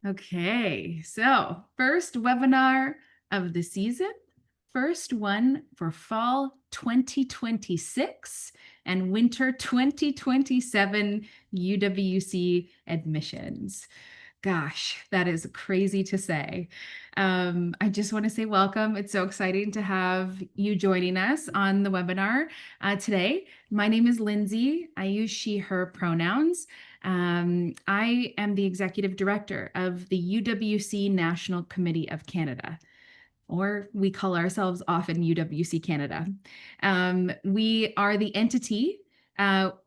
Okay, so first webinar of the season, first one for fall 2026 and winter 2027 UWC admissions. Gosh, that is crazy to say. I just want to say welcome. It's so exciting to have you joining us on the webinar today. My name is Lindsay. I use she, her pronouns. I am the executive director of the UWC National Committee of Canada, or we call ourselves often UWC Canada. We are the entity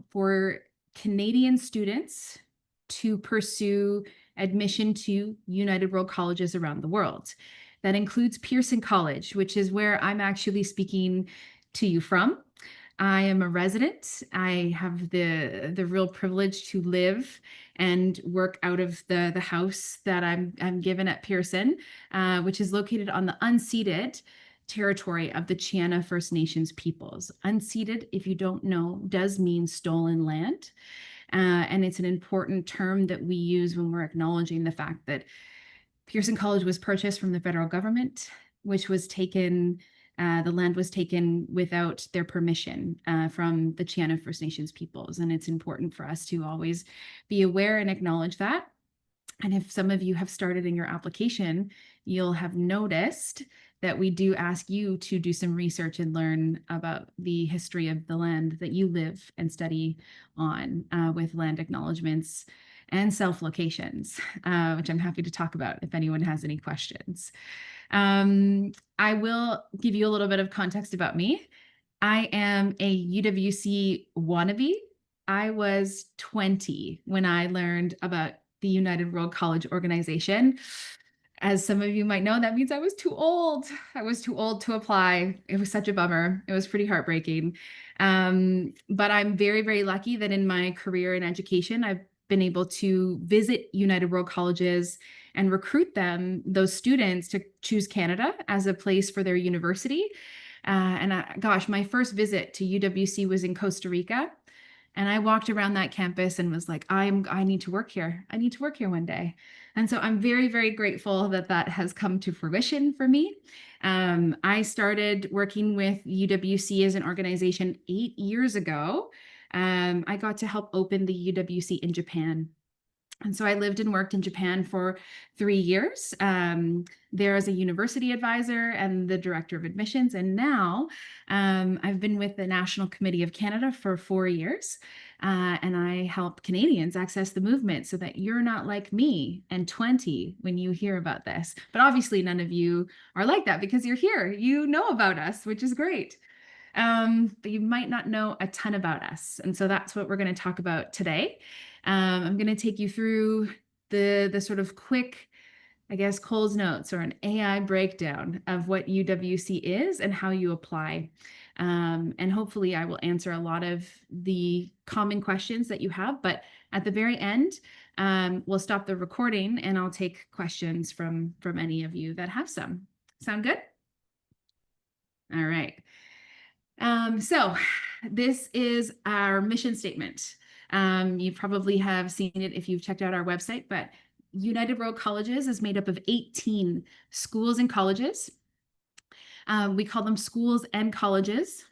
for Canadian students to pursue admission to United World Colleges around the world. That includes Pearson College, which is where I'm actually speaking to you from. I am a resident. I have the real privilege to live and work out of the house that I'm given at Pearson, which is located on the unceded territory of the Chiana First Nations peoples. Unceded, if you don't know, does mean stolen land. And it's an important term that we use when we're acknowledging the fact that Pearson College was purchased from the federal government, which was taken, the land was taken without their permission from the Chiana First Nations peoples. And it's important for us to always be aware and acknowledge that. And if some of you have started in your application, you'll have noticed that we do ask you to do some research and learn about the history of the land that you live and study on with land acknowledgements and self-locations, which I'm happy to talk about if anyone has any questions. I will give you a little bit of context about me. I am a UWC wannabe. I was 20 when I learned about the United World College Organization. As some of you might know, that means I was too old. I was too old to apply. It was such a bummer. It was pretty heartbreaking. But I'm very, very lucky that in my career in education, I've been able to visit United World Colleges and recruit them, those students, to choose Canada as a place for their university. Gosh, my first visit to UWC was in Costa Rica. And I walked around that campus and was like, I need to work here. I need to work here one day. And so I'm very, very grateful that that has come to fruition for me. I started working with UWC as an organization 8 years ago. I got to help open the UWC in Japan. And so I lived and worked in Japan for 3 years, there as a university advisor and the director of admissions. And now I've been with the National Committee of Canada for 4 years. And I help Canadians access the movement so that you're not like me and 20 when you hear about this. But obviously none of you are like that because you're here. You know about us, which is great. But you might not know a ton about us. And so that's what we're going to talk about today. I'm going to take you through the sort of quick, I guess, Cole's notes or an AI breakdown of what UWC is and how you apply. And hopefully I will answer a lot of the common questions that you have. But at the very end, we'll stop the recording and I'll take questions from any of you that have some. Sound good? All right. So this is our mission statement. You probably have seen it if you've checked out our website, but United World Colleges is made up of 18 schools and colleges. We call them schools and colleges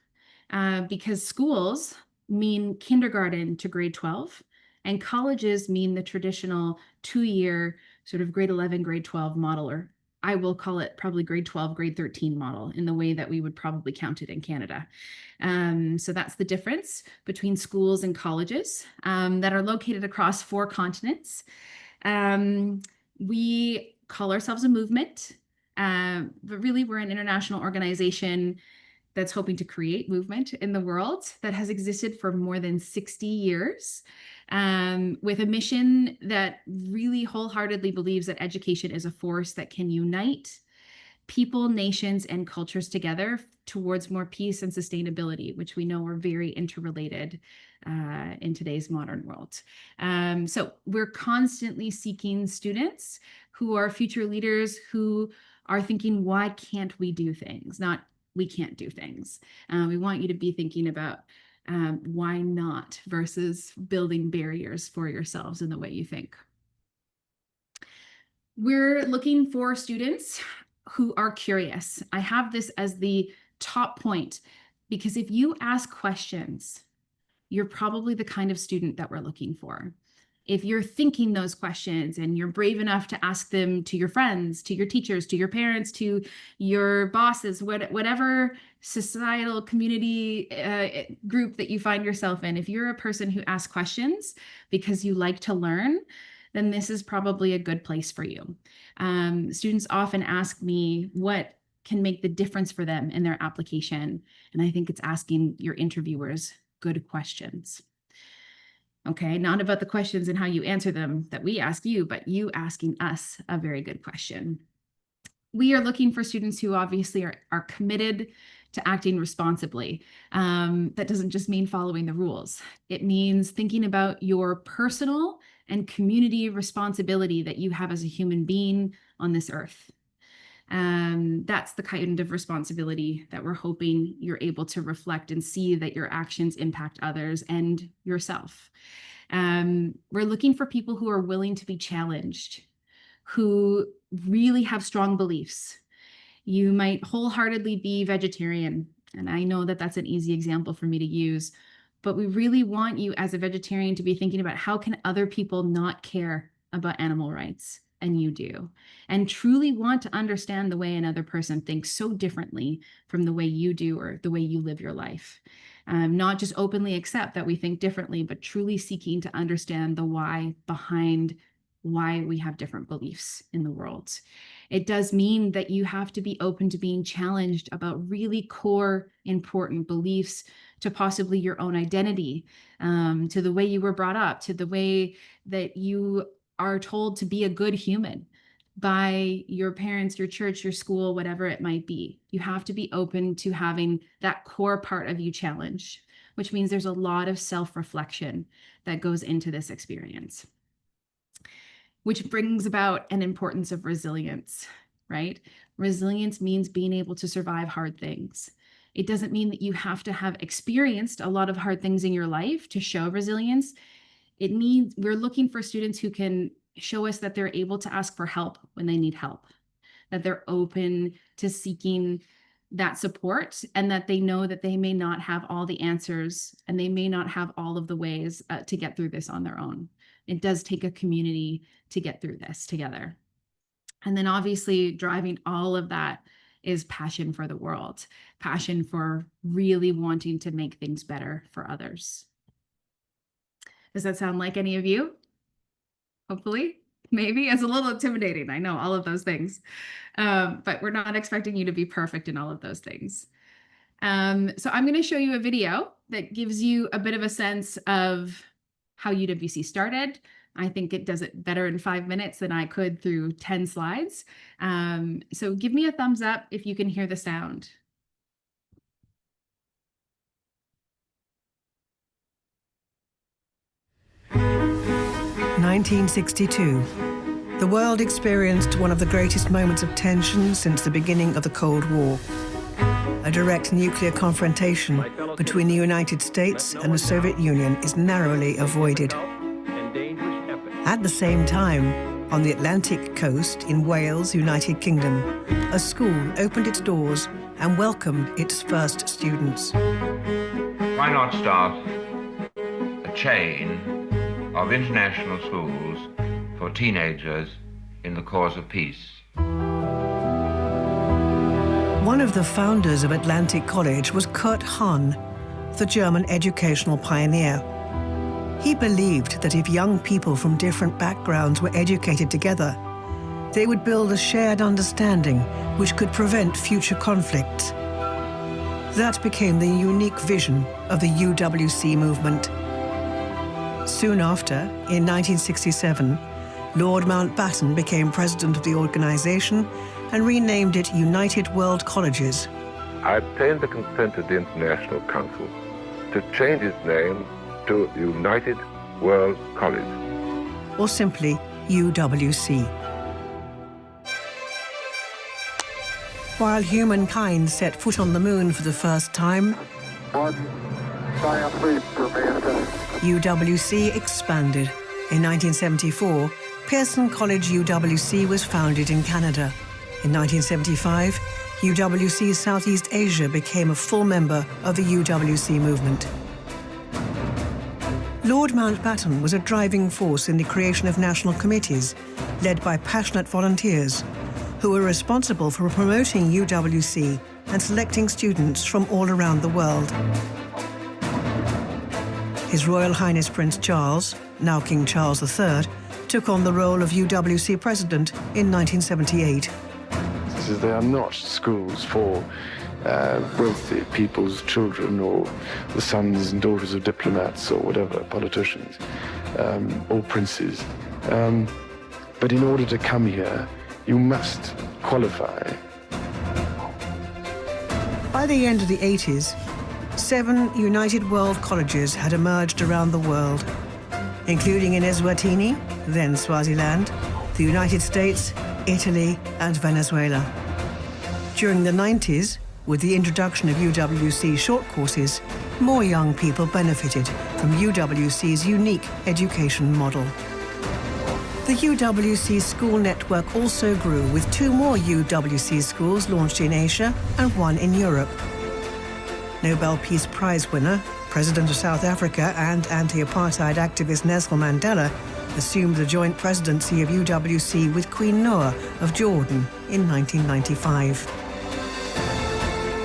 because schools mean kindergarten to grade 12, and colleges mean the traditional 2-year sort of grade 11, grade 12 model, or I will call it probably grade 12, grade 13 model in the way that we would probably count it in Canada. So that's the difference between schools and colleges that are located across 4 continents. We call ourselves a movement, but really we're an international organization that's hoping to create movement in the world that has existed for more than 60 years. With a mission that really wholeheartedly believes that education is a force that can unite people, nations, and cultures together towards more peace and sustainability, which we know are very interrelated in today's modern world. So we're constantly seeking students who are future leaders who are thinking, why can't we do things? Not we can't do things. We want you to be thinking about why not versus building barriers for yourselves in the way you think. We're looking for students who are curious. I have this as the top point because if you ask questions, you're probably the kind of student that we're looking for. If you're thinking those questions and you're brave enough to ask them to your friends, to your teachers, to your parents, to your bosses, whatever societal community group that you find yourself in, if you're a person who asks questions because you like to learn, then this is probably a good place for you. Students often ask me what can make the difference for them in their application. And I think it's asking your interviewers good questions. Okay, not about the questions and how you answer them that we ask you, but you asking us a very good question. We are looking for students who obviously are committed to acting responsibly. That doesn't just mean following the rules. It means thinking about your personal and community responsibility that you have as a human being on this earth. That's the kind of responsibility that we're hoping you're able to reflect and see that your actions impact others and yourself. We're looking for people who are willing to be challenged, who really have strong beliefs. You might wholeheartedly be vegetarian, and I know that that's an easy example for me to use, but we really want you as a vegetarian to be thinking about how can other people not care about animal rights, and you do, and truly want to understand the way another person thinks so differently from the way you do or the way you live your life. Not just openly accept that we think differently, but truly seeking to understand the why behind why we have different beliefs in the world. It does mean that you have to be open to being challenged about really core, important beliefs, to possibly your own identity, to the way you were brought up, to the way that you are told to be a good human by your parents, your church, your school, whatever it might be. You have to be open to having that core part of you challenged, which means there's a lot of self-reflection that goes into this experience, which brings about an importance of resilience, right? Resilience means being able to survive hard things. It doesn't mean that you have to have experienced a lot of hard things in your life to show resilience. It means we're looking for students who can show us that they're able to ask for help when they need help, that they're open to seeking that support, and that they know that they may not have all the answers and they may not have all of the ways to get through this on their own. It does take a community to get through this together. And then obviously driving all of that is passion for the world, passion for really wanting to make things better for others. Does that sound like any of you? Hopefully, maybe. It's a little intimidating. I know all of those things, but we're not expecting you to be perfect in all of those things. So I'm going to show you a video that gives you a bit of a sense of how UWC started. I think it does it better in 5 minutes than I could through 10 slides. So give me a thumbs up if you can hear the sound. (1962). The world experienced one of the greatest moments of tension since the beginning of the Cold War. A direct nuclear confrontation between the United States and the Soviet Union is narrowly avoided. At the same time, on the Atlantic coast in Wales, United Kingdom, a school opened its doors and welcomed its first students. Why not start a chain of international schools for teenagers in the cause of peace? One of the founders of Atlantic College was Kurt Hahn, the German educational pioneer. He believed that if young people from different backgrounds were educated together, they would build a shared understanding which could prevent future conflicts. That became the unique vision of the UWC movement. Soon after, in 1967, Lord Mountbatten became president of the organization and renamed it United World Colleges. I obtained the consent of the International Council to change its name to United World College, or simply UWC. While humankind set foot on the moon for the first time, UWC expanded. In 1974, Pearson College UWC was founded in Canada. In 1975, UWC Southeast Asia became a full member of the UWC movement. Lord Mountbatten was a driving force in the creation of national committees, led by passionate volunteers, who were responsible for promoting UWC and selecting students from all around the world. His Royal Highness Prince Charles, now King Charles III, took on the role of UWC president in 1978. They are not schools for wealthy people's children or the sons and daughters of diplomats or whatever, politicians, or princes. But in order to come here, you must qualify. By the end of the 80s, 7 United World Colleges had emerged around the world, including in Eswatini, then Swaziland, the United States, Italy, and Venezuela. During the 90s, with the introduction of UWC short courses, more young people benefited from UWC's unique education model. The UWC school network also grew, with 2 more UWC schools launched in Asia and 1 in Europe. Nobel Peace Prize winner, President of South Africa and anti-apartheid activist Nelson Mandela assumed the joint presidency of UWC with Queen Noor of Jordan in 1995.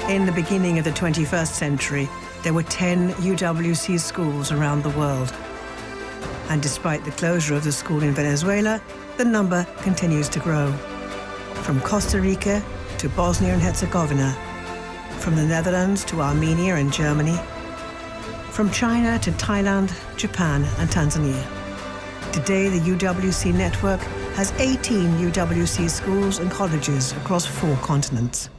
In the beginning of the 21st century, there were 10 UWC schools around the world. And despite the closure of the school in Venezuela, the number continues to grow. From Costa Rica to Bosnia and Herzegovina, from the Netherlands to Armenia and Germany, from China to Thailand, Japan and Tanzania. Today, the UWC network has 18 UWC schools and colleges across 4 continents.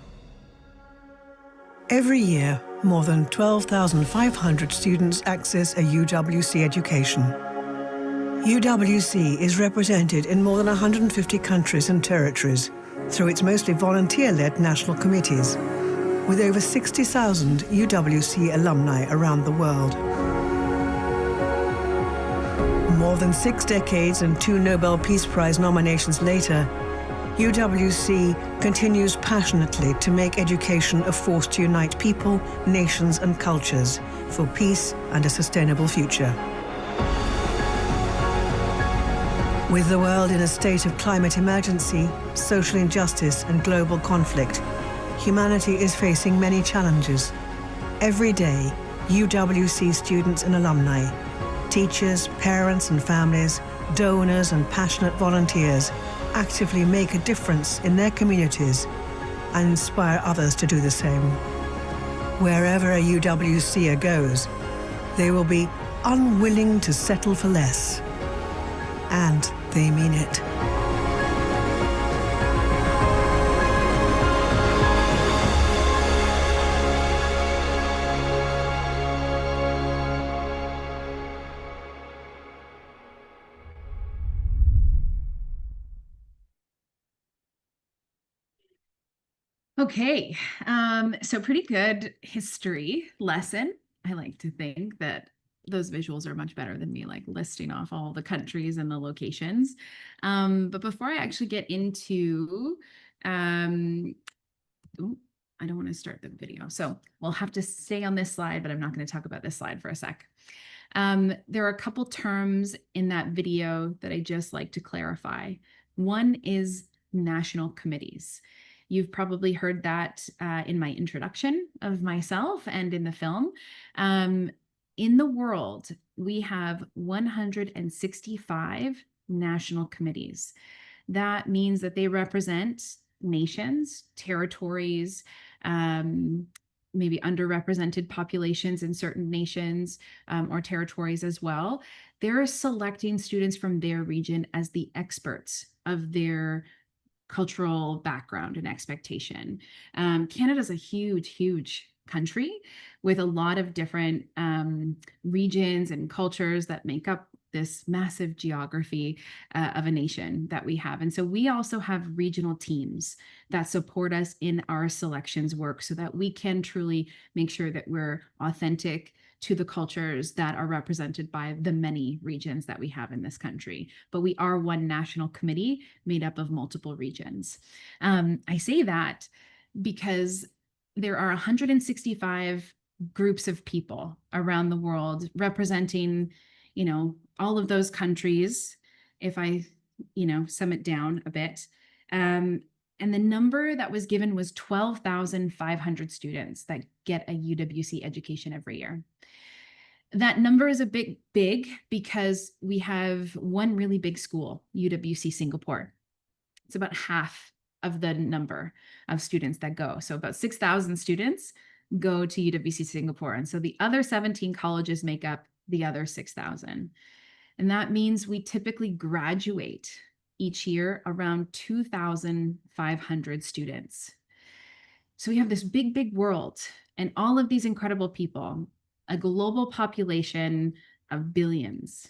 Every year, more than 12,500 students access a UWC education. UWC is represented in more than 150 countries and territories through its mostly volunteer-led national committees, with over 60,000 UWC alumni around the world. More than 6 decades and 2 Nobel Peace Prize nominations later, UWC continues passionately to make education a force to unite people, nations and cultures for peace and a sustainable future. With the world in a state of climate emergency, social injustice and global conflict, humanity is facing many challenges. Every day, UWC students and alumni, teachers, parents and families, donors and passionate volunteers actively make a difference in their communities and inspire others to do the same. Wherever a UWCer goes, they will be unwilling to settle for less. And they mean it. Okay, so pretty good history lesson. I like to think that those visuals are much better than me like listing off all the countries and the locations. But before I actually get into, I don't want to start the video, so we'll have to stay on this slide, but I'm not going to talk about this slide for a sec. There are a couple terms in that video that I just like to clarify. One is national committees. You've probably heard that in my introduction of myself and in the film. In the world, we have 165 national committees. That means that they represent nations, territories, maybe underrepresented populations in certain nations or territories as well. They're selecting students from their region as the experts of their cultural background and expectation. Canada's a huge, huge country with a lot of different regions and cultures that make up this massive geography of a nation that we have. And so we also have regional teams that support us in our selections work so that we can truly make sure that we're authentic to the cultures that are represented by the many regions that we have in this country. But we are one national committee made up of multiple regions. I say that because there are 165 groups of people around the world representing, all of those countries. If I, sum it down a bit, and the number that was given was 12,500 students that get a UWC education every year. That number is a bit big because we have one really big school, UWC Singapore. It's about half of the number of students that go. So about 6,000 students go to UWC Singapore. And so the other 17 colleges make up the other 6,000. And that means we typically graduate each year around 2,500 students. So we have this big, big world and all of these incredible people, a global population of billions.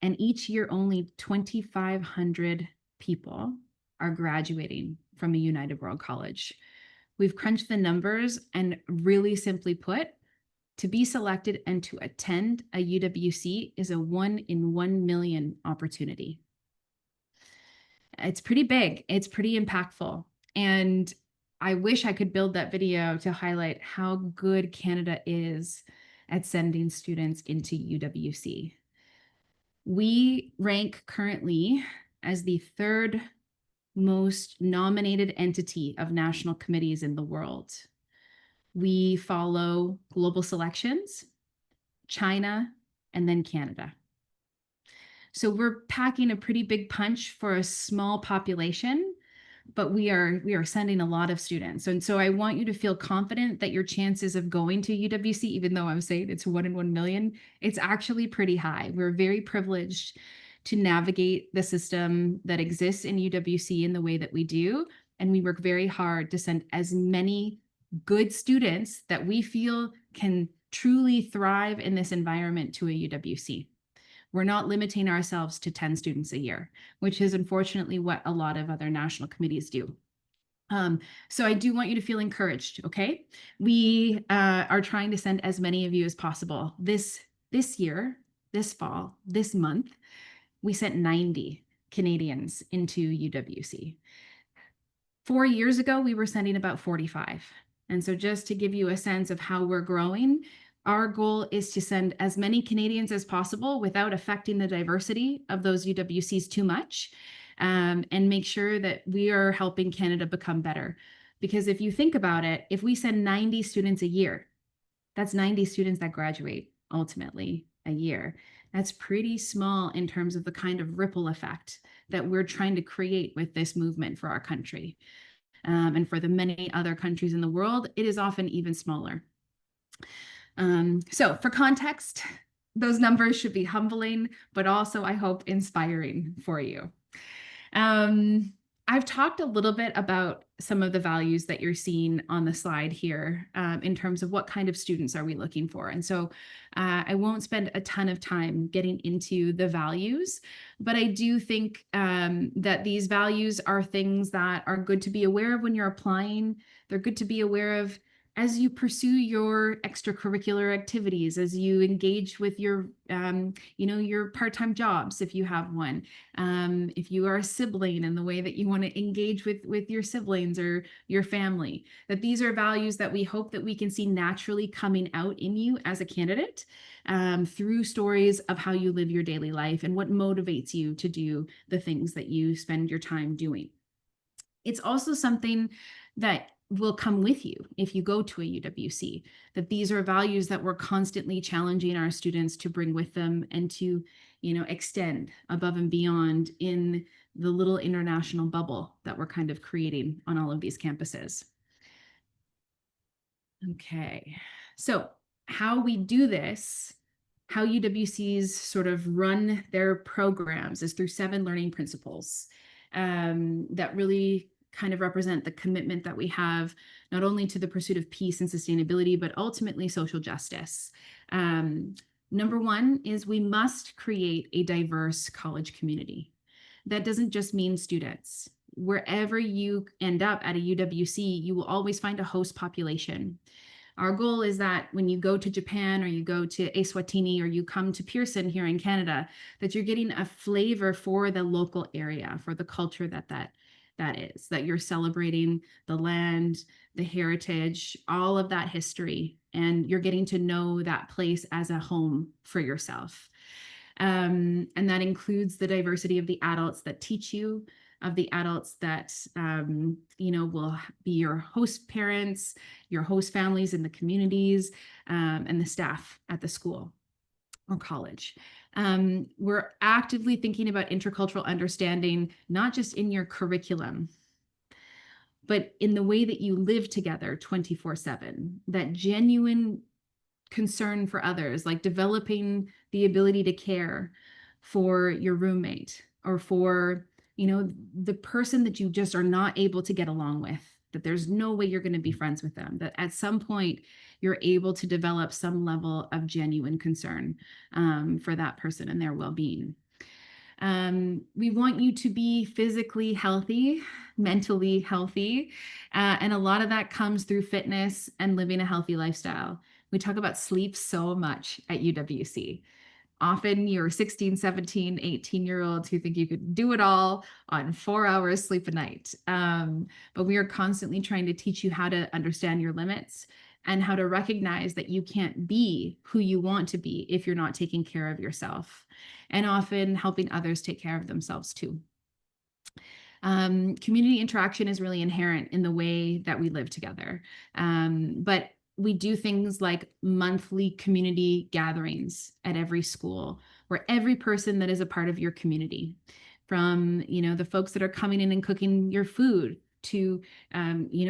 And each year, only 2,500 people are graduating from a United World College. We've crunched the numbers, and really simply put, to be selected and to attend a UWC is a 1 in 1 million opportunity. It's pretty big, it's pretty impactful. And I wish I could build that video to highlight how good Canada is at sending students into UWC. We rank currently as the third most nominated entity of national committees in the world. We follow global selections, China, and then Canada. So we're packing a pretty big punch for a small population, but we are sending a lot of students. And so I want you to feel confident that your chances of going to UWC, even though I'm saying it's 1 in 1 million, it's actually pretty high. We're very privileged to navigate the system that exists in UWC in the way that we do. And we work very hard to send as many good students that we feel can truly thrive in this environment to a UWC. We're not limiting ourselves to 10 students a year, which is unfortunately what a lot of other national committees do. So I do want you to feel encouraged, okay? We are trying to send as many of you as possible. This year, this fall, this month, we sent 90 Canadians into UWC. 4 years ago, we were sending about 45. And so just to give you a sense of how we're growing, our goal is to send as many Canadians as possible without affecting the diversity of those UWCs too much, and make sure that we are helping Canada become better. Because if you think about it, if we send 90 students a year, that's 90 students that graduate ultimately a year. That's pretty small in terms of the kind of ripple effect that we're trying to create with this movement for our country. And for the many other countries in the world, it is often even smaller. So for context, those numbers should be humbling, but also, I hope, inspiring for you. I've talked a little bit about some of the values that you're seeing on the slide here, in terms of what kind of students are we looking for. And so I won't spend a ton of time getting into the values, but I do think that these values are things that are good to be aware of when you're applying. They're good to be aware of as you pursue your extracurricular activities, as you engage with your, your part-time jobs, if you have one, if you are a sibling and the way that you want to engage with your siblings or your family, that these are values that we hope that we can see naturally coming out in you as a candidate, through stories of how you live your daily life and what motivates you to do the things that you spend your time doing. It's also something that will come with you if you go to a UWC, that these are values that we're constantly challenging our students to bring with them and to, extend above and beyond in the little international bubble that we're kind of creating on all of these campuses. Okay, so how we do this, how UWCs sort of run their programs is through 7 learning principles that really kind of represent the commitment that we have not only to the pursuit of peace and sustainability, but ultimately social justice. Number 1 is we must create a diverse college community. That doesn't just mean students. Wherever you end up at a UWC, you will always find a host population. Our goal is that when you go to Japan or you go to Eswatini or you come to Pearson here in Canada, that you're getting a flavor for the local area, for the culture that is, that you're celebrating the land, the heritage, all of that history, and you're getting to know that place as a home for yourself. And that includes the diversity of the adults that teach you, of the adults that will be your host parents, your host families in the communities, and the staff at the school or college. We're actively thinking about intercultural understanding, not just in your curriculum, but in the way that you live together 24/7, that genuine concern for others, like developing the ability to care for your roommate or for, the person that you just are not able to get along with, that there's no way you're going to be friends with them, that at some point you're able to develop some level of genuine concern for that person and their well-being. We want you to be physically healthy, mentally healthy, and a lot of that comes through fitness and living a healthy lifestyle. We talk about sleep so much at UWC. Often you're 16, 17, 18-year-olds who think you could do it all on 4 hours sleep a night. But we are constantly trying to teach you how to understand your limits and how to recognize that you can't be who you want to be if you're not taking care of yourself, and often helping others take care of themselves too. Community interaction is really inherent in the way that we live together. But we do things like monthly community gatherings at every school, where every person that is a part of your community, from the folks that are coming in and cooking your food, to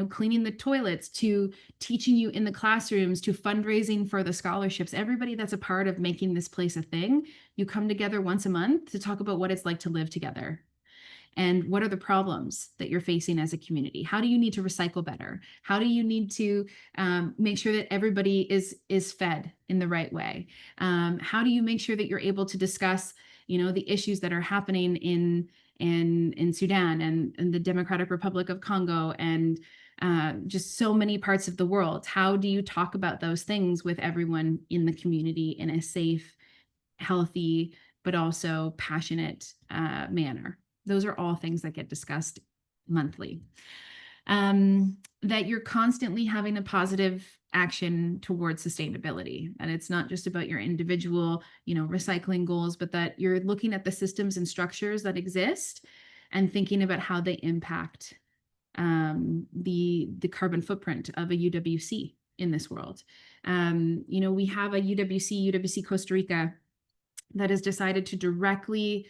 cleaning the toilets, to teaching you in the classrooms, to fundraising for the scholarships, everybody that's a part of making this place a thing, you come together once a month to talk about what it's like to live together. And what are the problems that you're facing as a community? How do you need to recycle better? How do you need to make sure that everybody is fed in the right way? How do you make sure that you're able to discuss, the issues that are happening in Sudan and the Democratic Republic of Congo and just so many parts of the world? How do you talk about those things with everyone in the community in a safe, healthy, but also passionate manner? Those are all things that get discussed monthly. That you're constantly having a positive action towards sustainability. And it's not just about your individual, recycling goals, but that you're looking at the systems and structures that exist and thinking about how they impact the carbon footprint of a UWC in this world. We have a UWC Costa Rica, that has decided to directly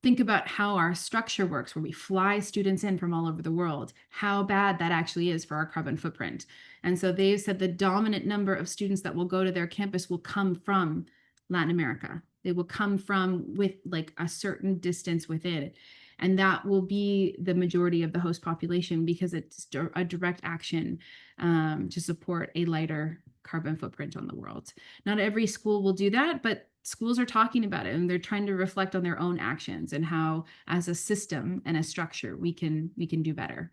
think about how our structure works, where we fly students in from all over the world, how bad that actually is for our carbon footprint. And so they've said the dominant number of students that will go to their campus will come from Latin America. They will come from with like a certain distance within it. And that will be the majority of the host population, because it's a direct action to support a lighter carbon footprint on the world. Not every school will do that, but schools are talking about it, and they're trying to reflect on their own actions and how, as a system and a structure, we can do better.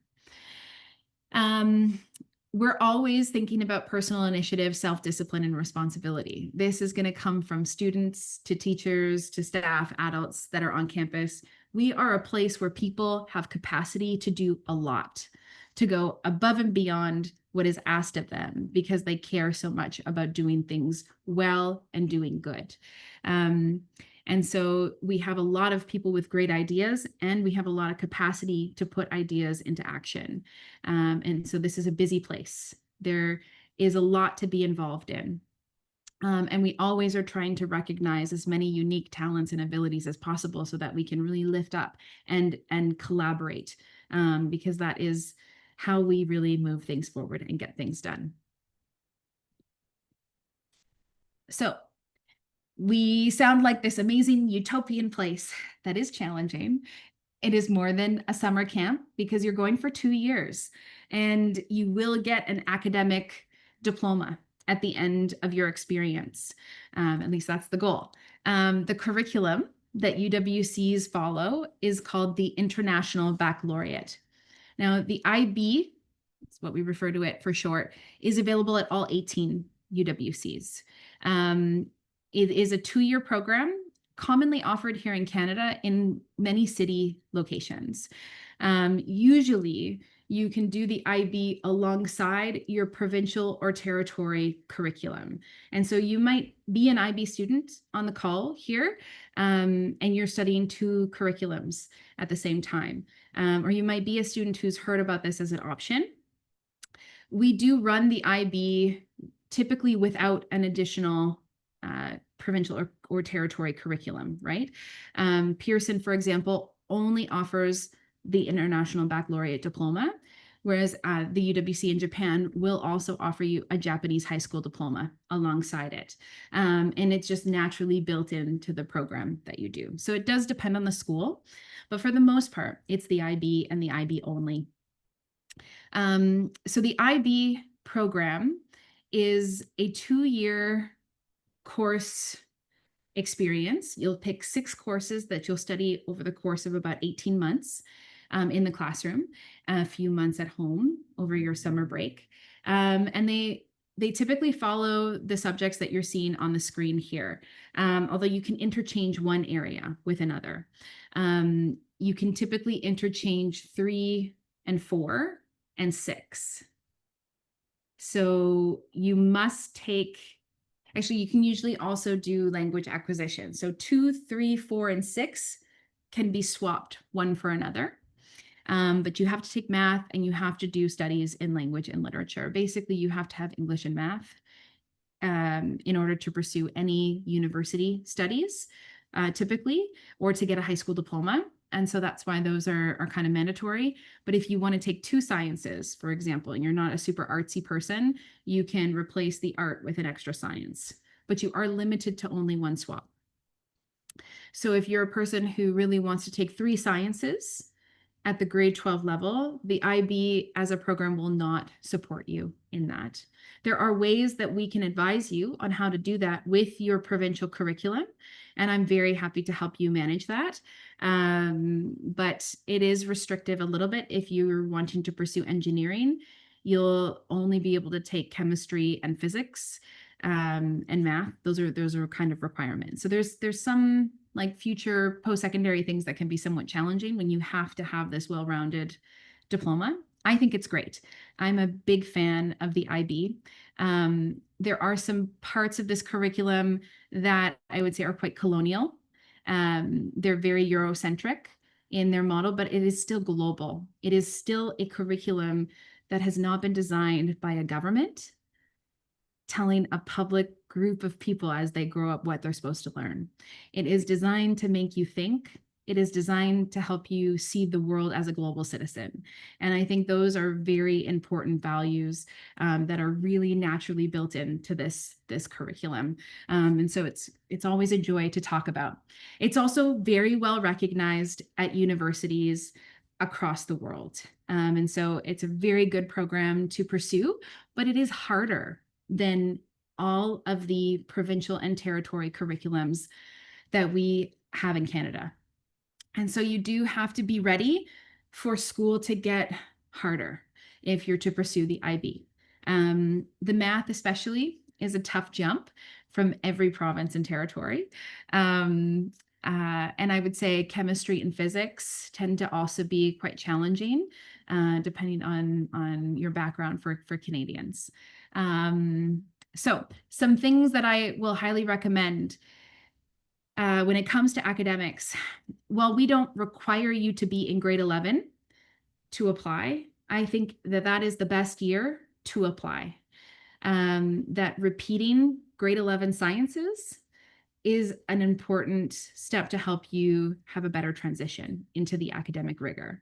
We're always thinking about personal initiative, self-discipline, and responsibility. This is going to come from students to teachers to staff, adults that are on campus. We are a place where people have capacity to do a lot, to go above and beyond what is asked of them, because they care so much about doing things well and doing good. And so we have a lot of people with great ideas, and we have a lot of capacity to put ideas into action. And so this is a busy place. There is a lot to be involved in. And we always are trying to recognize as many unique talents and abilities as possible, so that we can really lift up and collaborate, because that is how we really move things forward and get things done. So we sound like this amazing utopian place that is challenging. It is more than a summer camp, because you're going for 2 years, and you will get an academic diploma at the end of your experience. At least that's the goal. The curriculum that UWCs follow is called the International Baccalaureate. Now, the IB, it's what we refer to it for short, is available at all 18 UWCs. It is a 2-year program commonly offered here in Canada in many city locations. Usually, you can do the IB alongside your provincial or territory curriculum. And so you might be an IB student on the call here, and you're studying 2 curriculums at the same time. Or you might be a student who's heard about this as an option. We do run the IB typically without an additional provincial or territory curriculum, right? Pearson, for example, only offers the International Baccalaureate Diploma, whereas the UWC in Japan will also offer you a Japanese high school diploma alongside it. And it's just naturally built into the program that you do. So it does depend on the school, but for the most part, it's the IB and the IB only. So the IB program is a 2-year course experience. You'll pick 6 courses that you'll study over the course of about 18 months in the classroom, a few months at home over your summer break. And they typically follow the subjects that you're seeing on the screen here, although you can interchange one area with another. You can typically interchange 3 and 4 and 6. So you must take, actually, you can usually also do language acquisition. So 2, 3, 4, and 6 can be swapped one for another. But you have to take math and you have to do studies in language and literature. Basically, you have to have English and math in order to pursue any university studies, typically, or to get a high school diploma. And so that's why those are kind of mandatory. But if you want to take 2 sciences, for example, and you're not a super artsy person, you can replace the art with an extra science, but you are limited to only 1 swap. So if you're a person who really wants to take 3 sciences at the grade 12 level, the IB as a program will not support you in that. There are ways that we can advise you on how to do that with your provincial curriculum, and I'm very happy to help you manage that. But it is restrictive a little bit. If you're wanting to pursue engineering, you'll only be able to take chemistry and physics and math. Those are kind of requirements. So there's some like future post-secondary things that can be somewhat challenging when you have to have this well-rounded diploma. I think it's great. I'm a big fan of the IB. There are some parts of this curriculum that I would say are quite colonial. They're very Eurocentric in their model, but it is still global. It is still a curriculum that has not been designed by a government telling a public group of people as they grow up what they're supposed to learn. It is designed to make you think. It is designed to help you see the world as a global citizen. And I think those are very important values that are really naturally built into this curriculum. And so it's always a joy to talk about. It's also very well recognized at universities across the world. And so it's a very good program to pursue, but it is harder than all of the provincial and territory curriculums that we have in Canada. And so you do have to be ready for school to get harder if you're to pursue the IB. The math especially is a tough jump from every province and territory. And I would say chemistry and physics tend to also be quite challenging, depending on your background for Canadians. So some things that I will highly recommend when it comes to academics, while we don't require you to be in grade 11 to apply, I think that is the best year to apply. That repeating grade 11 sciences is an important step to help you have a better transition into the academic rigor.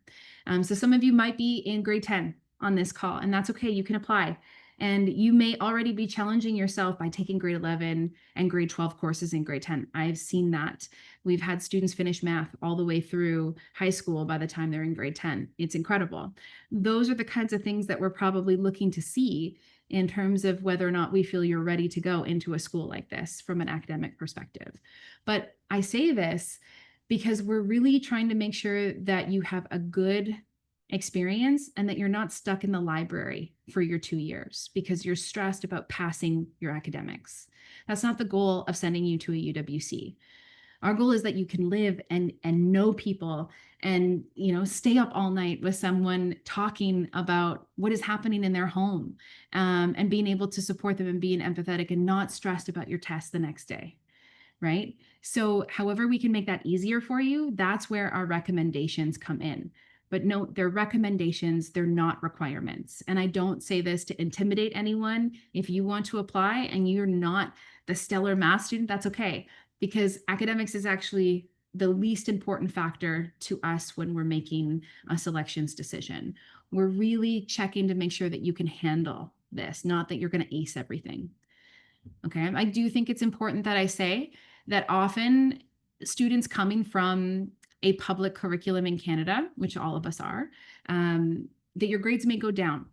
So some of you might be in grade 10 on this call, and that's okay, you can apply. And you may already be challenging yourself by taking grade 11 and grade 12 courses in grade 10. I've seen that. We've had students finish math all the way through high school by the time they're in grade 10. It's incredible. Those are the kinds of things that we're probably looking to see in terms of whether or not we feel you're ready to go into a school like this from an academic perspective. But I say this because we're really trying to make sure that you have a good experience, and that you're not stuck in the library for your 2 years because you're stressed about passing your academics. That's not the goal of sending you to a UWC. Our goal is that you can live and know people and, stay up all night with someone talking about what is happening in their home, and being able to support them and being empathetic and not stressed about your test the next day. Right? So however we can make that easier for you, that's where our recommendations come in. But note, they're recommendations, they're not requirements. And I don't say this to intimidate anyone. If you want to apply and you're not the stellar math student, that's okay, because academics is actually the least important factor to us when we're making a selections decision. We're really checking to make sure that you can handle this, not that you're going to ace everything. Okay, I do think it's important that I say that often students coming from a public curriculum in Canada, which all of us are, that your grades may go down.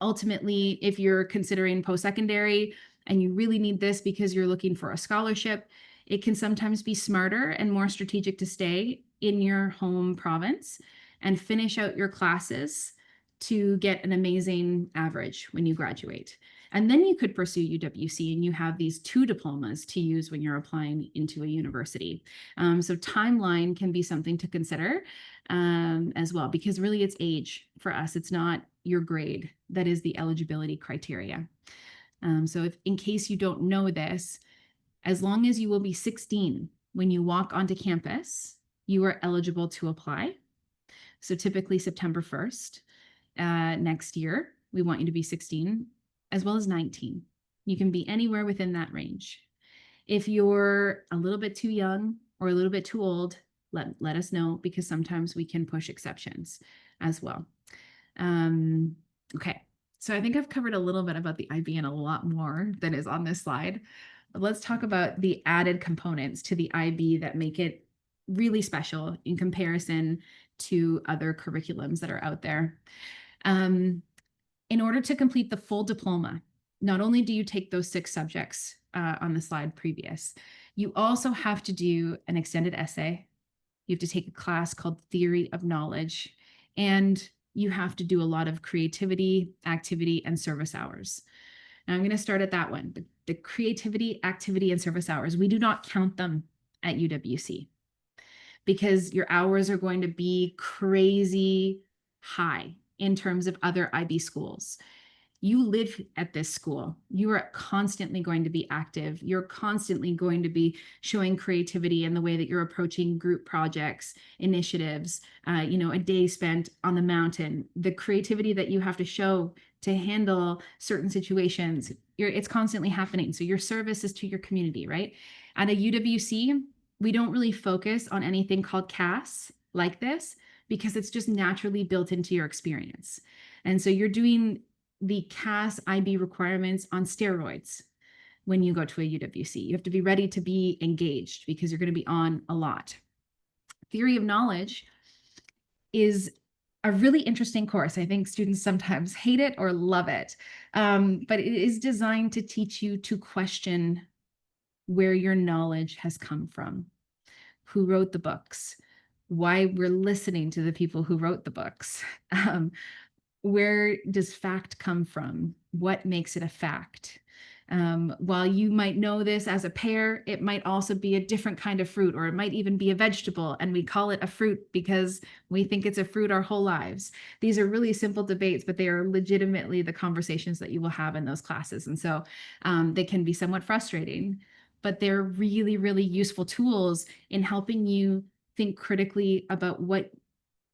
Ultimately, if you're considering post-secondary and you really need this because you're looking for a scholarship, it can sometimes be smarter and more strategic to stay in your home province and finish out your classes to get an amazing average when you graduate. And then you could pursue UWC and you have these 2 diplomas to use when you're applying into a university. So timeline can be something to consider as well, because really it's age for us. It's not your grade that is the eligibility criteria. So if, in case you don't know this, as long as you will be 16 when you walk onto campus, you are eligible to apply. So typically September 1st next year, we want you to be 16 as well as 19. You can be anywhere within that range. If you're a little bit too young or a little bit too old, let us know, because sometimes we can push exceptions as well. Okay, so I think I've covered a little bit about the IB and a lot more than is on this slide. But let's talk about the added components to the IB that make it really special in comparison to other curriculums that are out there. In order to complete the full diploma, not only do you take those 6 subjects on the slide previous, you also have to do an extended essay. You have to take a class called Theory of Knowledge, and you have to do a lot of creativity, activity, and service hours. Now I'm going to start at that one, the creativity, activity, and service hours. We do not count them at UWC because your hours are going to be crazy high in terms of other IB schools. You live at this school. You are constantly going to be active. You're constantly going to be showing creativity in the way that you're approaching group projects, initiatives, a day spent on the mountain, the creativity that you have to show to handle certain situations. It's constantly happening. So your service is to your community, right? At a UWC, we don't really focus on anything called CAS like this because it's just naturally built into your experience. And so you're doing the CAS IB requirements on steroids when you go to a UWC. You have to be ready to be engaged because you're going to be on a lot. Theory of Knowledge is a really interesting course. I think students sometimes hate it or love it, but it is designed to teach you to question where your knowledge has come from, who wrote the books, why we're listening to the people who wrote the books. Where does fact come from? What makes it a fact? While you might know this as a pear, it might also be a different kind of fruit, or it might even be a vegetable, and we call it a fruit because we think it's a fruit our whole lives. These are really simple debates, but they are legitimately the conversations that you will have in those classes. And so they can be somewhat frustrating, but they're really, really useful tools in helping you think critically about what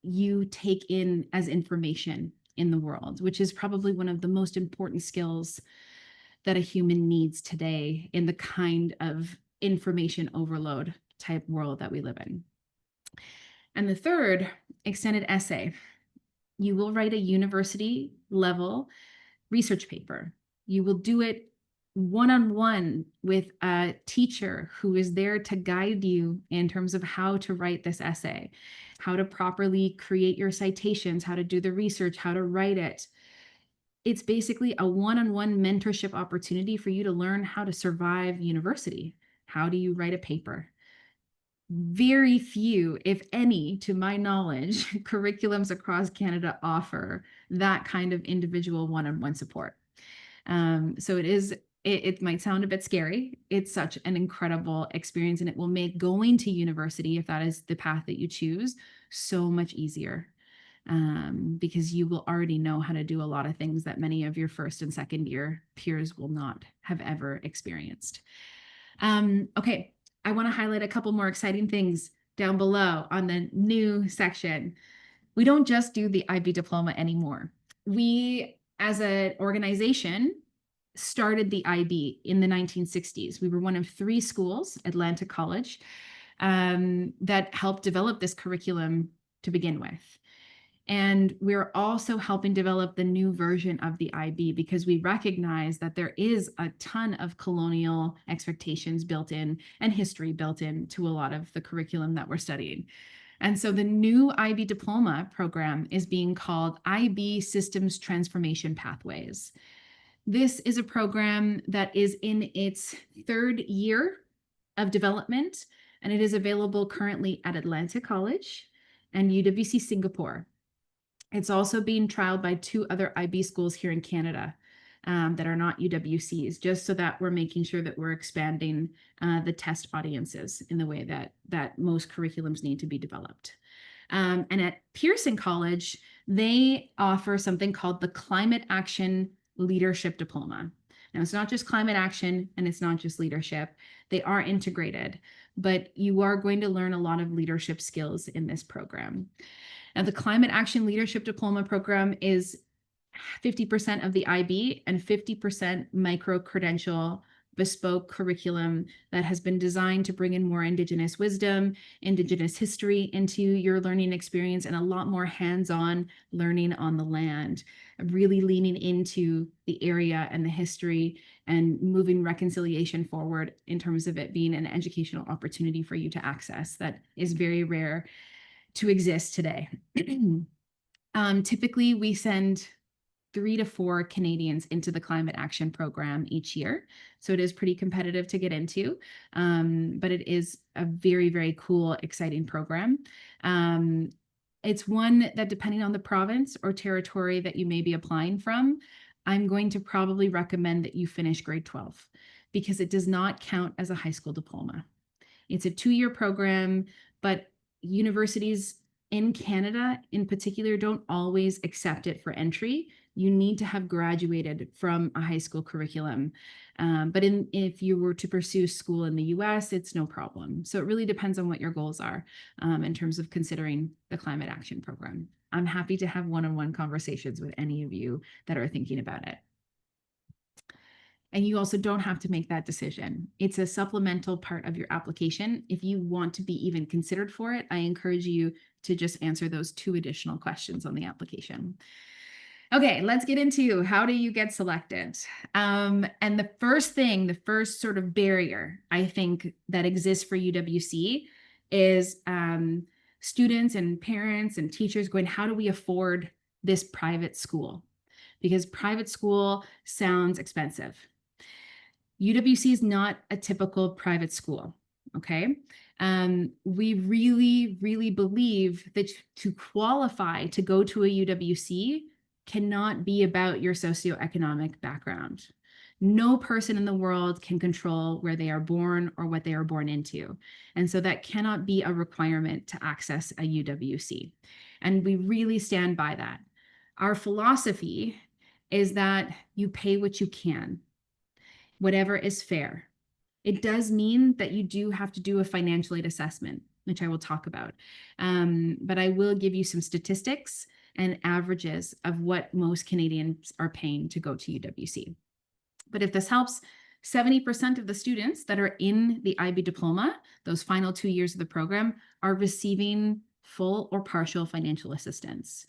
you take in as information in the world, which is probably one of the most important skills that a human needs today in the kind of information overload type world that we live in. And the third, extended essay. You will write a university level research paper. You will do it one-on-one with a teacher who is there to guide you in terms of how to write this essay, how to properly create your citations, how to do the research, how to write it. It's basically a one-on-one mentorship opportunity for you to learn how to survive university. How do you write a paper? very few, if any, to my knowledge, curriculums across Canada offer that kind of individual one-on-one support. So it might sound a bit scary. It's such an incredible experience, and it will make going to university, if that is the path that you choose, so much easier. Because you will already know how to do a lot of things that many of your first and second year peers will not have ever experienced. Okay, I want to highlight a couple more exciting things down below on the new section. We don't just do the IB diploma anymore. We, as an organization, started the IB in the 1960s. We were one of 3 schools, Atlantic College, that helped develop this curriculum to begin with. And we're also helping develop the new version of the IB because we recognize that there is a ton of colonial expectations built in and history built in to a lot of the curriculum that we're studying. And so the new IB diploma program is being called IB Systems Transformation Pathways. This is a program that is in its 3rd year of development, and it is available currently at Atlantic College and UWC Singapore. It's also being trialed by 2 other IB schools here in Canada that are not UWCs, just so that we're making sure that we're expanding the test audiences in the way that most curriculums need to be developed. And at Pearson College, they offer something called the Climate Action Leadership Diploma. Now, it's not just climate action and it's not just leadership. They are integrated, but you are going to learn a lot of leadership skills in this program. Now, the Climate Action Leadership Diploma program is 50% of the IB and 50% micro-credential bespoke curriculum that has been designed to bring in more Indigenous wisdom, Indigenous history into your learning experience, and a lot more hands-on learning on the land, really leaning into the area and the history and moving reconciliation forward in terms of it being an educational opportunity for you to access that is very rare to exist today. Typically, we send 3 to 4 Canadians into the climate action program each year. So it is pretty competitive to get into, but it is a very, very cool, exciting program. It's one that, depending on the province or territory that you may be applying from, I'm going to probably recommend that you finish grade 12 because it does not count as a high school diploma. It's a 2-year program, but universities in Canada in particular don't always accept it for entry. You need to have graduated from a high school curriculum. But if you were to pursue school in the US, it's no problem. So it really depends on what your goals are in terms of considering the climate action program. I'm happy to have one-on-one conversations with any of you that are thinking about it. And you also don't have to make that decision. It's a supplemental part of your application. If you want to be even considered for it, I encourage you to just answer those 2 additional questions on the application. Okay, let's get into how do you get selected? And the first sort of barrier I think that exists for UWC is students and parents and teachers going, how do we afford this private school? Because private school sounds expensive. UWC is not a typical private school, okay? We really, really believe that to qualify to go to a UWC cannot be about your socioeconomic background. No person in the world can control where they are born or what they are born into. And so that cannot be a requirement to access a UWC. And we really stand by that. Our philosophy is that you pay what you can, whatever is fair. It does mean that you do have to do a financial aid assessment, which I will talk about. But I will give you some statistics and averages of what most Canadians are paying to go to UWC. But if this helps, 70% of the students that are in the IB diploma, those final 2 years of the program, are receiving full or partial financial assistance.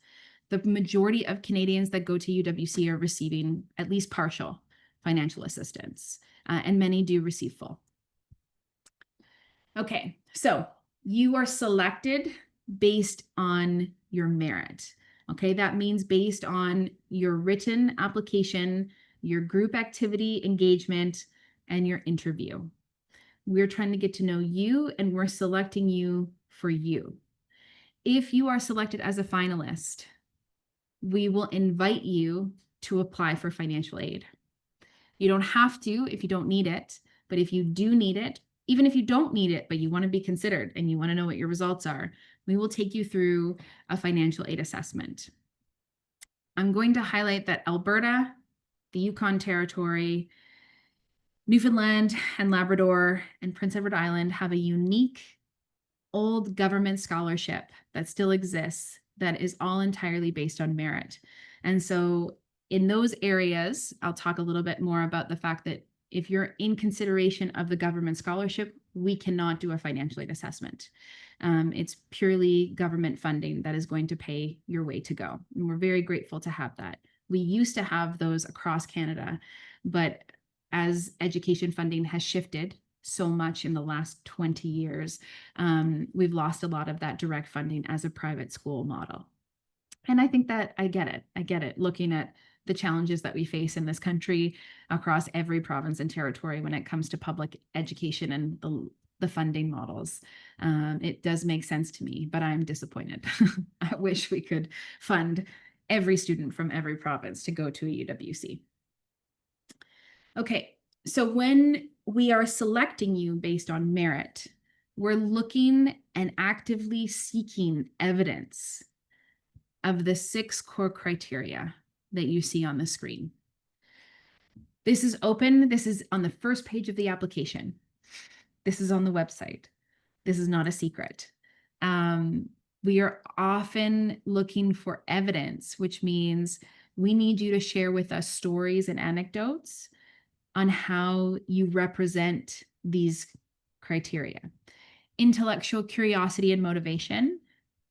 The majority of Canadians that go to UWC are receiving at least partial financial assistance, and many do receive full. Okay, so you are selected based on your merit. Okay, that means based on your written application, your group activity engagement, and your interview. We're trying to get to know you, and we're selecting you for you. If you are selected as a finalist, we will invite you to apply for financial aid. You don't have to if you don't need it, but if you do need it, even if you don't need it, but you want to be considered and you want to know what your results are, we will take you through a financial aid assessment. I'm going to highlight that Alberta, the Yukon Territory, Newfoundland and Labrador, and Prince Edward Island have a unique old government scholarship that still exists that is all entirely based on merit. And so in those areas, I'll talk a little bit more about the fact that if you're in consideration of the government scholarship, we cannot do a financial aid assessment. It's purely government funding that is going to pay your way to go. And we're very grateful to have that. We used to have those across Canada, but as education funding has shifted so much in the last 20 years, we've lost a lot of that direct funding as a private school model. And I think that I get it, looking at the challenges that we face in this country across every province and territory when it comes to public education and the funding models. It does make sense to me, but I'm disappointed. I wish we could fund every student from every province to go to a UWC. Okay, so when we are selecting you based on merit, we're looking and actively seeking evidence of the 6 core criteria that you see on the screen. This is open. This is on the first page of the application. This is on the website. This is not a secret. We are often looking for evidence, which means we need you to share with us stories and anecdotes on how you represent these criteria. Intellectual curiosity and motivation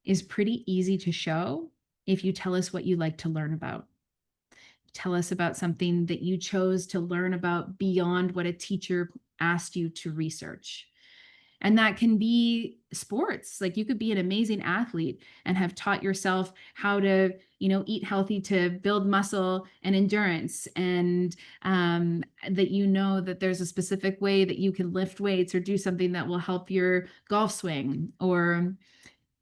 is pretty easy to show if you tell us what you like to learn about. Tell us about something that you chose to learn about beyond what a teacher asked you to research. And that can be sports. Like you could be an amazing athlete and have taught yourself how to, eat healthy to build muscle and endurance, and that there's a specific way that you can lift weights or do something that will help your golf swing or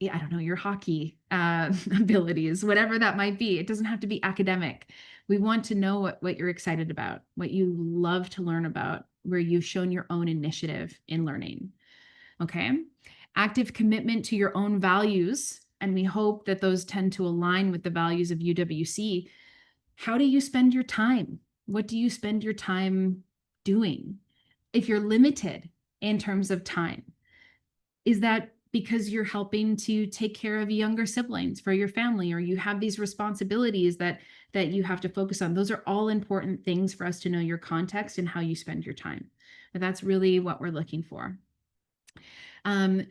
I don't know, your hockey abilities, whatever that might be. It doesn't have to be academic. We want to know what you're excited about, what you love to learn about, where you've shown your own initiative in learning. Okay. Active commitment to your own values. And we hope that those tend to align with the values of UWC. How do you spend your time? What do you spend your time doing? If you're limited in terms of time, is that because you're helping to take care of younger siblings for your family, or you have these responsibilities that you have to focus on? Those are all important things for us to know your context and how you spend your time. But that's really what we're looking for.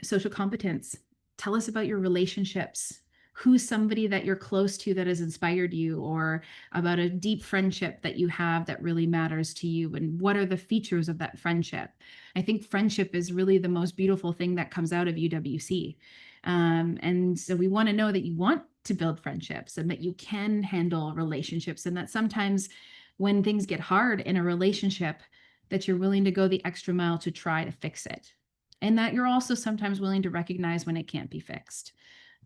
Social competence. Tell us about your relationships. Who's somebody that you're close to that has inspired you, or about a deep friendship that you have that really matters to you, and what are the features of that friendship? I think friendship is really the most beautiful thing that comes out of UWC. And so we want to know that you want to build friendships and that you can handle relationships, and that sometimes when things get hard in a relationship, that you're willing to go the extra mile to try to fix it. And that you're also sometimes willing to recognize when it can't be fixed.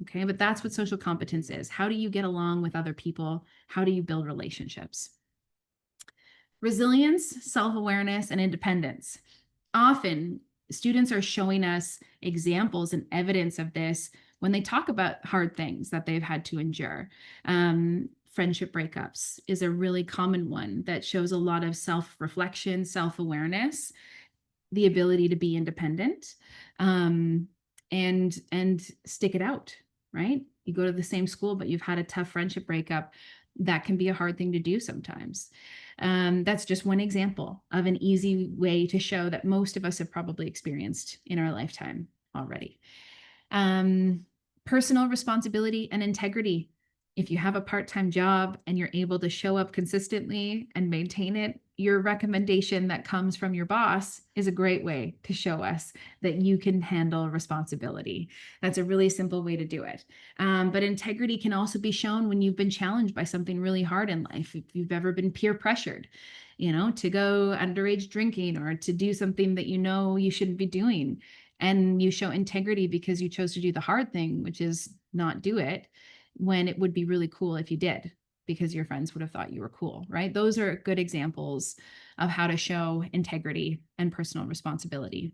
Okay, but that's what social competence is. How do you get along with other people? How do you build relationships? Resilience, self-awareness, and independence. Often, students are showing us examples and evidence of this when they talk about hard things that they've had to endure. Friendship breakups is a really common one that shows a lot of self-reflection, self-awareness, the ability to be independent, and stick it out, right? You go to the same school, but you've had a tough friendship breakup. That can be a hard thing to do sometimes. That's just one example of an easy way to show that most of us have probably experienced in our lifetime already. Personal responsibility and integrity. If you have a part-time job and you're able to show up consistently and maintain it, your recommendation that comes from your boss is a great way to show us that you can handle responsibility. That's a really simple way to do it. But integrity can also be shown when you've been challenged by something really hard in life. If you've ever been peer pressured, to go underage drinking or to do something that you shouldn't be doing, and you show integrity because you chose to do the hard thing, which is not do it, when it would be really cool if you did, because your friends would have thought you were cool, right? Those are good examples of how to show integrity and personal responsibility.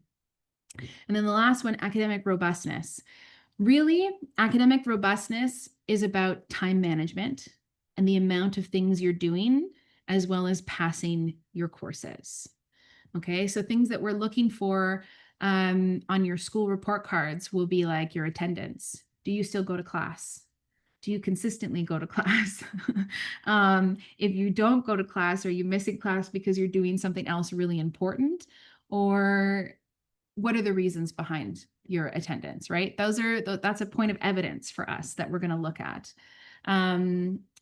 And then the last one, academic robustness. Really, academic robustness is about time management and the amount of things you're doing, as well as passing your courses. Okay, so things that we're looking for on your school report cards will be like your attendance. Do you still go to class? Do you consistently go to class? If you don't go to class, are you missing class because you're doing something else really important? Or what are the reasons behind your attendance, right? That's a point of evidence for us that we're going to look at.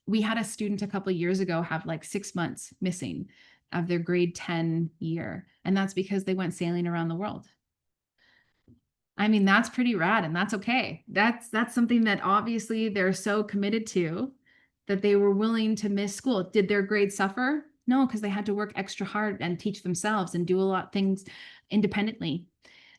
We had a student a couple of years ago have like 6 months missing of their grade 10 year, and that's because they went sailing around the world. I mean, that's pretty rad, and that's okay. That's something that obviously they're so committed to that they were willing to miss school. Did their grades suffer? No, because they had to work extra hard and teach themselves and do a lot of things independently.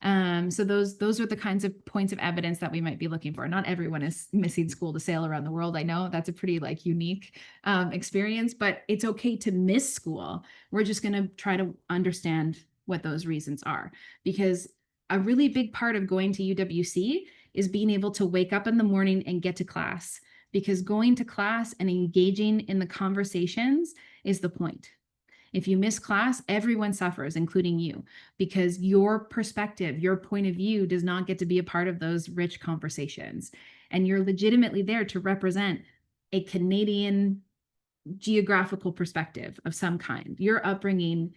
So those are the kinds of points of evidence that we might be looking for. Not everyone is missing school to sail around the world. I know that's a pretty unique experience, but it's okay to miss school. We're just going to try to understand what those reasons are, because a really big part of going to UWC is being able to wake up in the morning and get to class, because going to class and engaging in the conversations is the point. If you miss class, everyone suffers, including you, because your perspective, your point of view does not get to be a part of those rich conversations. And you're legitimately there to represent a Canadian geographical perspective of some kind. Your upbringing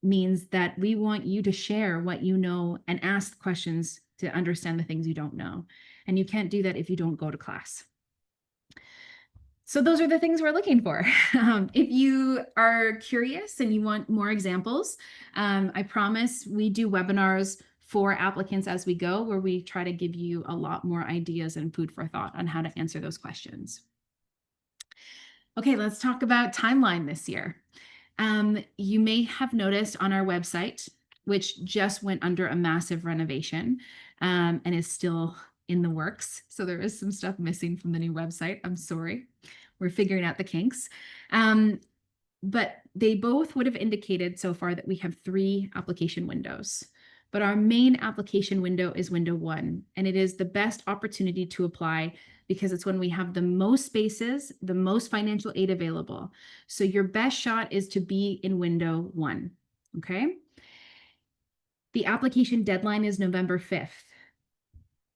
means that we want you to share what you know and ask questions to understand the things you don't know. And you can't do that if you don't go to class. So those are the things we're looking for. If you are curious and you want more examples, I promise we do webinars for applicants as we go, where we try to give you a lot more ideas and food for thought on how to answer those questions. Okay, let's talk about timeline this year. You may have noticed on our website, which just went under a massive renovation and is still in the works. So there is some stuff missing from the new website. I'm sorry. We're figuring out the kinks. But they both would have indicated so far that we have 3 application windows. But our main application window is window 1, and it is the best opportunity to apply because it's when we have the most spaces, the most financial aid available. So your best shot is to be in window 1, okay? The application deadline is November 5th.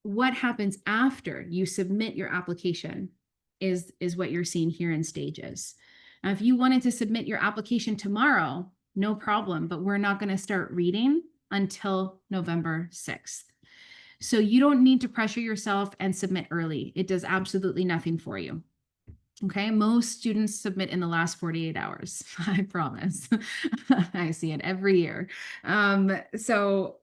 What happens after you submit your application is what you're seeing here in stages. Now, if you wanted to submit your application tomorrow, no problem, but we're not going to start reading until November 6th. So you don't need to pressure yourself and submit early. It does absolutely nothing for you. Okay, most students submit in the last 48 hours, I promise. I see it every year. So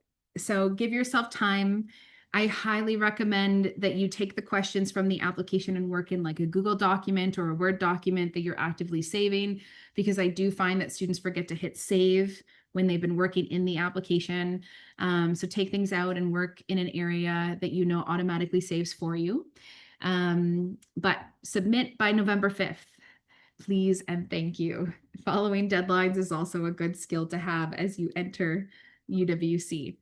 give yourself time. I highly recommend that you take the questions from the application and work in like a Google document or a Word document that you're actively saving, because I do find that students forget to hit save when they've been working in the application. So take things out and work in an area that you know automatically saves for you. But submit by November 5th, please and thank you. Following deadlines is also a good skill to have as you enter UWC.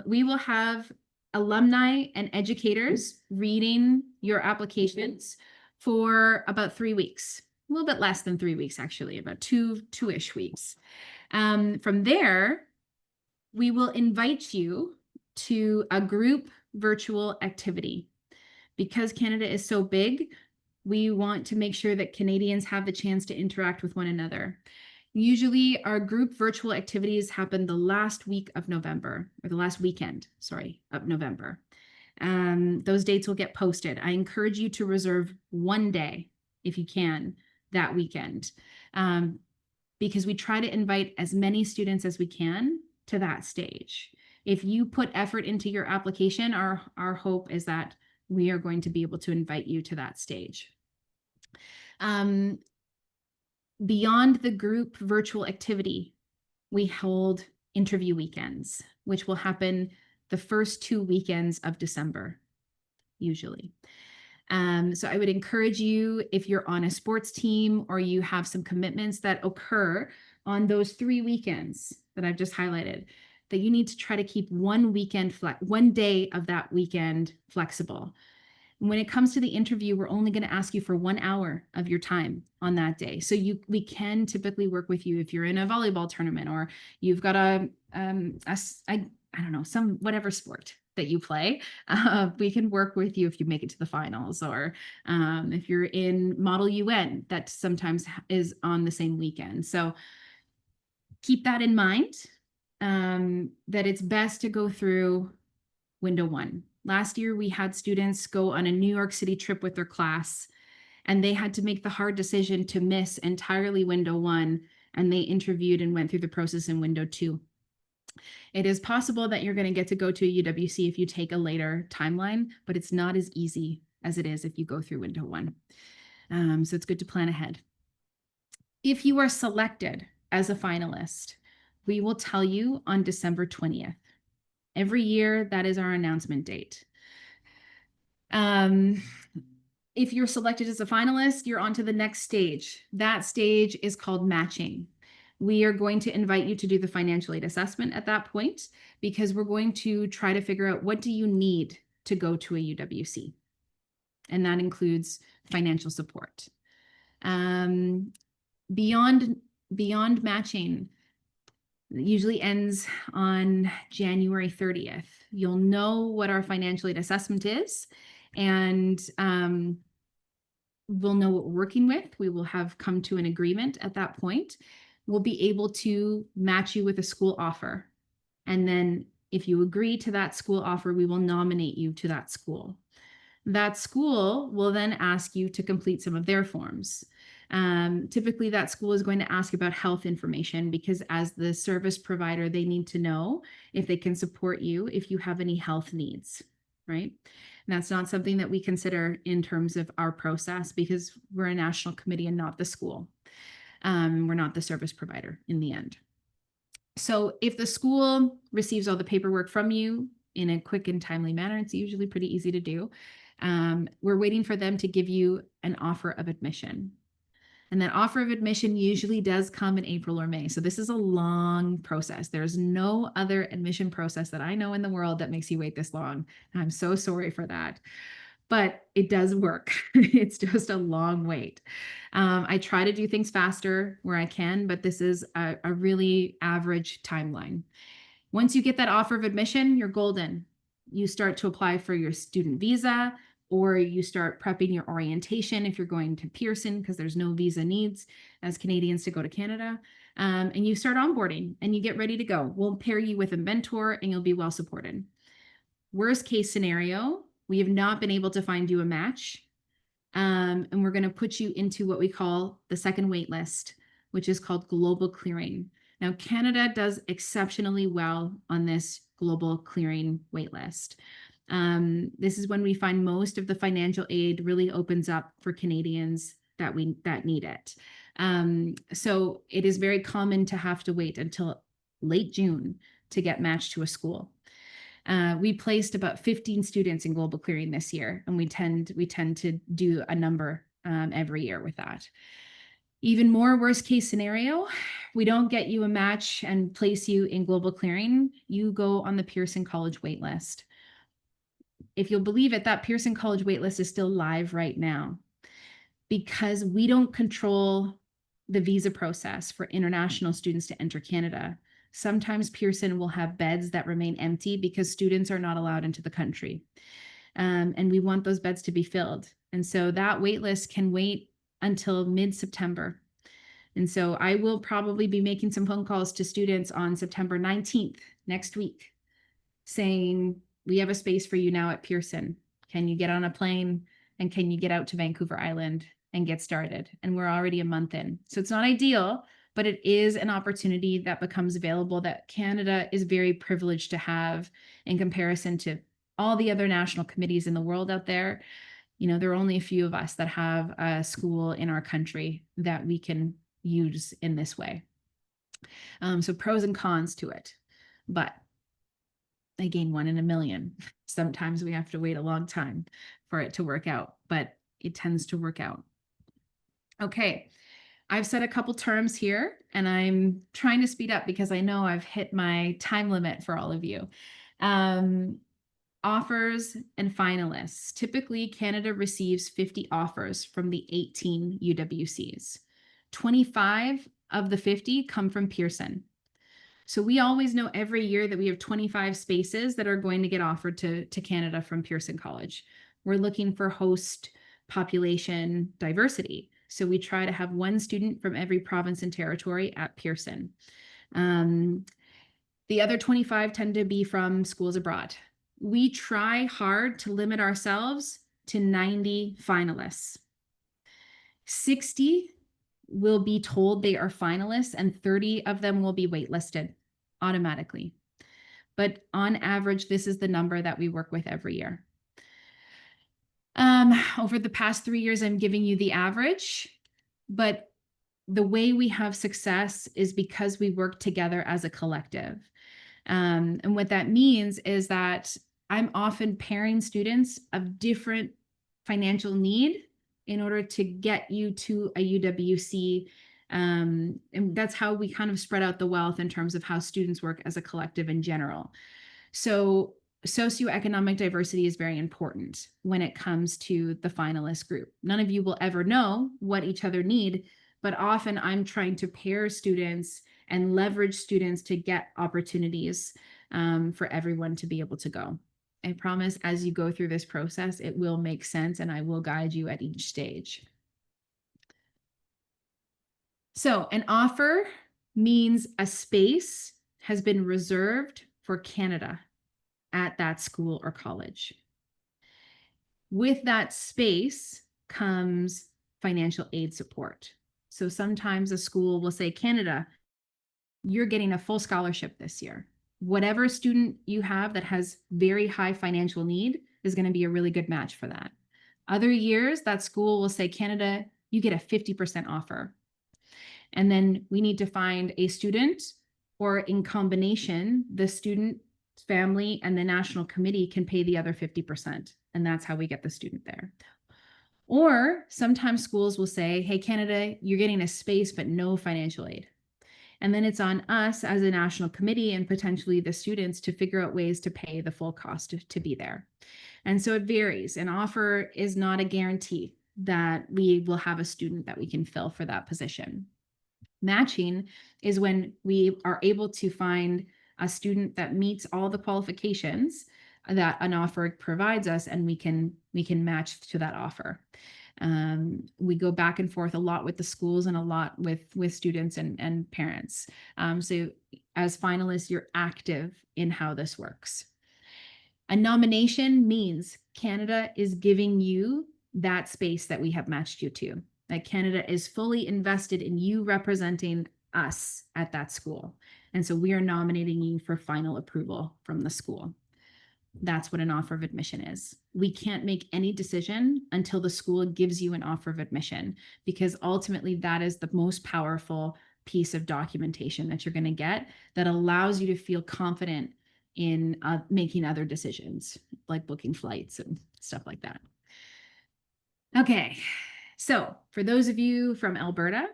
We will have alumni and educators reading your applications for about 3 weeks, a little bit less than 3 weeks, actually, about two-ish weeks. From there, we will invite you to a group virtual activity. Because Canada is so big, we want to make sure that Canadians have the chance to interact with one another. Usually our group virtual activities happen the last week of November, or the last weekend, of November. Those dates will get posted. I encourage you to reserve one day, if you can, that weekend. because we try to invite as many students as we can to that stage. If you put effort into your application, our hope is that we are going to be able to invite you to that stage. Beyond the group virtual activity, we hold interview weekends, which will happen the first 2 weekends of December, usually. So I would encourage you, if you're on a sports team or you have some commitments that occur on those 3 weekends that I've just highlighted, that you need to try to keep one day of that weekend flexible. When it comes to the interview, we're only going to ask you for 1 hour of your time on that day. So we can typically work with you if you're in a volleyball tournament or you've got I don't know, some whatever sport that you play. We can work with you if you make it to the finals, or if you're in Model UN, that sometimes is on the same weekend. So keep that in mind, that it's best to go through window 1. Last year, we had students go on a New York City trip with their class, and they had to make the hard decision to miss entirely window 1, and they interviewed and went through the process in window 2. It is possible that you're going to get to go to a UWC if you take a later timeline, but it's not as easy as it is if you go through window 1. So it's good to plan ahead. If you are selected as a finalist, we will tell you on December 20th. Every year, that is our announcement date. If you're selected as a finalist, you're on to the next stage. That stage is called matching. We are going to invite you to do the financial aid assessment at that point, because we're going to try to figure out, what do you need to go to a UWC? And that includes financial support. Beyond matching, usually ends on January 30th. You'll know what our financial aid assessment is, and we'll know what we're working with. We will have come to an agreement at that point. We'll be able to match you with a school offer. And then if you agree to that school offer, we will nominate you to that school. That school will then ask you to complete some of their forms. Typically, that school is going to ask about health information, because as the service provider, they need to know if they can support you if you have any health needs, right? And that's not something that we consider in terms of our process, because we're a national committee and not the school. We're not the service provider in the end. So if the school receives all the paperwork from you in a quick and timely manner, it's usually pretty easy to do. We're waiting for them to give you an offer of admission. And that offer of admission usually does come in April or May. So this is a long process. There's no other admission process that I know in the world that makes you wait this long. And I'm so sorry for that. But it does work. It's just a long wait. I try to do things faster where I can, but this is a really average timeline. Once you get that offer of admission, you're golden. You start to apply for your student visa, or you start prepping your orientation if you're going to Pearson, because there's no visa needs as Canadians to go to Canada. And you start onboarding and you get ready to go. We'll pair you with a mentor and you'll be well supported. Worst case scenario, we have not been able to find you a match. And we're going to put you into what we call the second wait list, which is called global clearing. Now, Canada does exceptionally well on this global clearing wait list. This is when we find most of the financial aid really opens up for Canadians that need it. So it is very common to have to wait until late June to get matched to a school. We placed about 15 students in global clearing this year, and we tend to do a number every year with that. Even more worst case scenario, we don't get you a match and place you in global clearing, you go on the Pearson College wait list. If you'll believe it, that Pearson College waitlist is still live right now, because we don't control the visa process for international students to enter Canada. Sometimes Pearson will have beds that remain empty because students are not allowed into the country. And we want those beds to be filled. And so that waitlist can wait until mid-September. And so I will probably be making some phone calls to students on September 19th, next week, saying, we have a space for you now at Pearson. Can you get on a plane and can you get out to Vancouver Island and get started? And we're already a month in. So it's not ideal, but it is an opportunity that becomes available that Canada is very privileged to have in comparison to all the other national committees in the world out there. You know, there are only a few of us that have a school in our country that we can use in this way. So pros and cons to it, but again, 1 in a million. Sometimes we have to wait a long time for it to work out, but it tends to work out. Okay, I've set a couple terms here and I'm trying to speed up because I know I've hit my time limit for all of you. Offers and finalists. Typically, Canada receives 50 offers from the 18 UWCs. 25 of the 50 come from Pearson. So we always know every year that we have 25 spaces that are going to get offered to Canada from Pearson College. We're looking for host population diversity. So we try to have 1 student from every province and territory at Pearson. The other 25 tend to be from schools abroad. We try hard to limit ourselves to 90 finalists. 60 will be told they are finalists and 30 of them will be waitlisted automatically. But on average, this is the number that we work with every year. Over the past 3 years, I'm giving you the average, but the way we have success is because we work together as a collective. And what that means is that I'm often pairing students of different financial need in order to get you to a UWC. And that's how we kind of spread out the wealth in terms of how students work as a collective in general. So socioeconomic diversity is very important when it comes to the finalist group. None of you will ever know what each other need, but often I'm trying to pair students and leverage students to get opportunities for everyone to be able to go. I promise as you go through this process, it will make sense and I will guide you at each stage. So an offer means a space has been reserved for Canada at that school or college. With that space comes financial aid support. So sometimes a school will say, Canada, you're getting a full scholarship this year. Whatever student you have that has very high financial need is going to be a really good match for that. Other years, that school will say, Canada, you get a 50% offer. And then we need to find a student, or in combination, the student, family, and the national committee can pay the other 50%. And that's how we get the student there. Or sometimes schools will say, hey, Canada, you're getting a space, but no financial aid. And then it's on us as a national committee and potentially the students to figure out ways to pay the full cost to be there. And so it varies. An offer is not a guarantee that we will have a student that we can fill for that position. Matching is when we are able to find a student that meets all the qualifications that an offer provides us, and we can match to that offer. We go back and forth a lot with the schools and a lot with students and parents. So as finalists, you're active in how this works. A nomination means Canada is giving you that space that we have matched you to. That Canada is fully invested in you representing us at that school. And so we are nominating you for final approval from the school. That's what an offer of admission is. We can't make any decision until the school gives you an offer of admission, because ultimately that is the most powerful piece of documentation that you're going to get that allows you to feel confident in making other decisions, like booking flights and stuff like that. Okay, so for those of you from Alberta,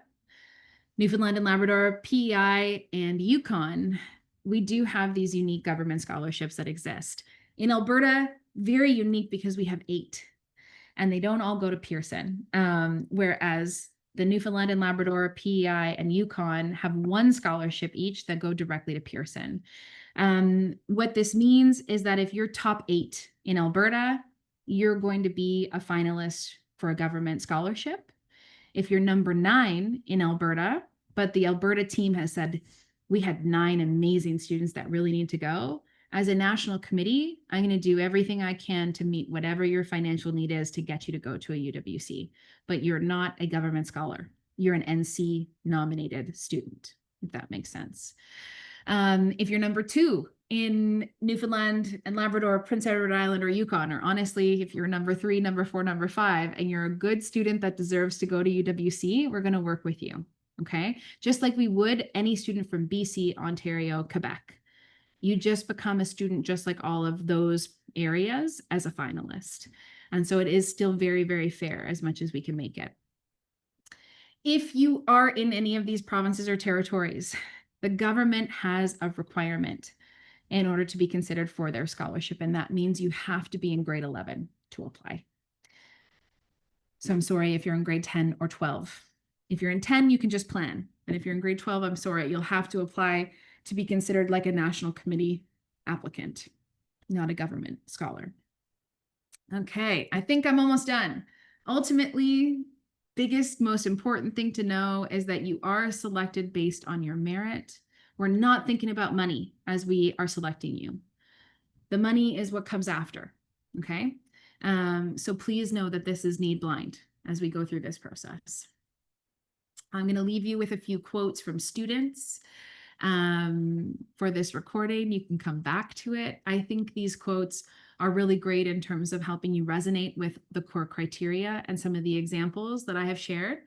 Newfoundland and Labrador, PEI, and Yukon, we do have these unique government scholarships that exist. In Alberta, very unique because we have 8, and they don't all go to Pearson, whereas the Newfoundland and Labrador, PEI, and Yukon have 1 scholarship each that go directly to Pearson. What this means is that if you're top 8 in Alberta, you're going to be a finalist for a government scholarship. If you're number 9 in Alberta, but the Alberta team has said, we had 9 amazing students that really need to go, as a national committee, I'm going to do everything I can to meet whatever your financial need is to get you to go to a UWC, but you're not a government scholar. you're an NC nominated student, if that makes sense. If you're number 2 in Newfoundland and Labrador, Prince Edward Island, or Yukon, or honestly, if you're number 3, number 4, number 5, and you're a good student that deserves to go to UWC, we're going to work with you. Okay. Just like we would any student from BC, Ontario, Quebec. You just become a student just like all of those areas as a finalist. And so it is still very, very fair as much as we can make it. If you are in any of these provinces or territories, the government has a requirement in order to be considered for their scholarship, and that means you have to be in grade 11 to apply. So I'm sorry if you're in grade 10 or 12. If you're in 10, you can just plan. But if you're in grade 12, I'm sorry, you'll have to apply to be considered like a national committee applicant, not a government scholar. Okay, I think I'm almost done. Ultimately, biggest, most important thing to know is that you are selected based on your merit. We're not thinking about money as we are selecting you. The money is what comes after, okay? So please know that this is need blind as we go through this process. I'm going to leave you with a few quotes from students for this recording. You can come back to it. I think these quotes are really great in terms of helping you resonate with the core criteria and some of the examples that I have shared,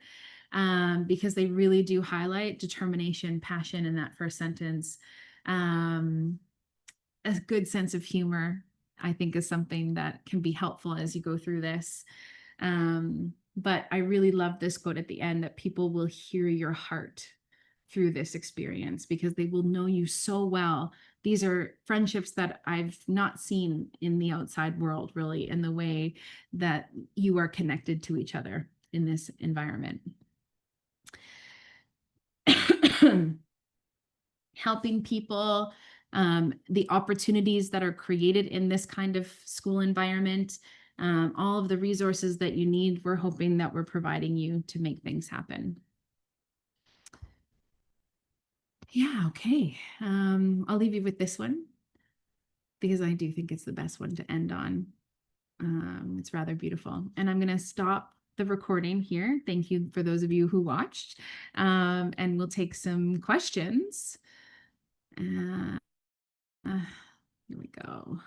because they really do highlight determination, passion in that first sentence. A good sense of humor, I think, is something that can be helpful as you go through this. But I really love this quote at the end, that people will hear your heart through this experience because they will know you so well. These are friendships that I've not seen in the outside world, really, in the way that you are connected to each other in this environment. Helping people, the opportunities that are created in this kind of school environment, all of the resources that you need, we're hoping that we're providing you to make things happen. Yeah, okay. I'll leave you with this one because I do think it's the best one to end on. It's rather beautiful. And I'm going to stop the recording here. Thank you for those of you who watched. And we'll take some questions. Here we go.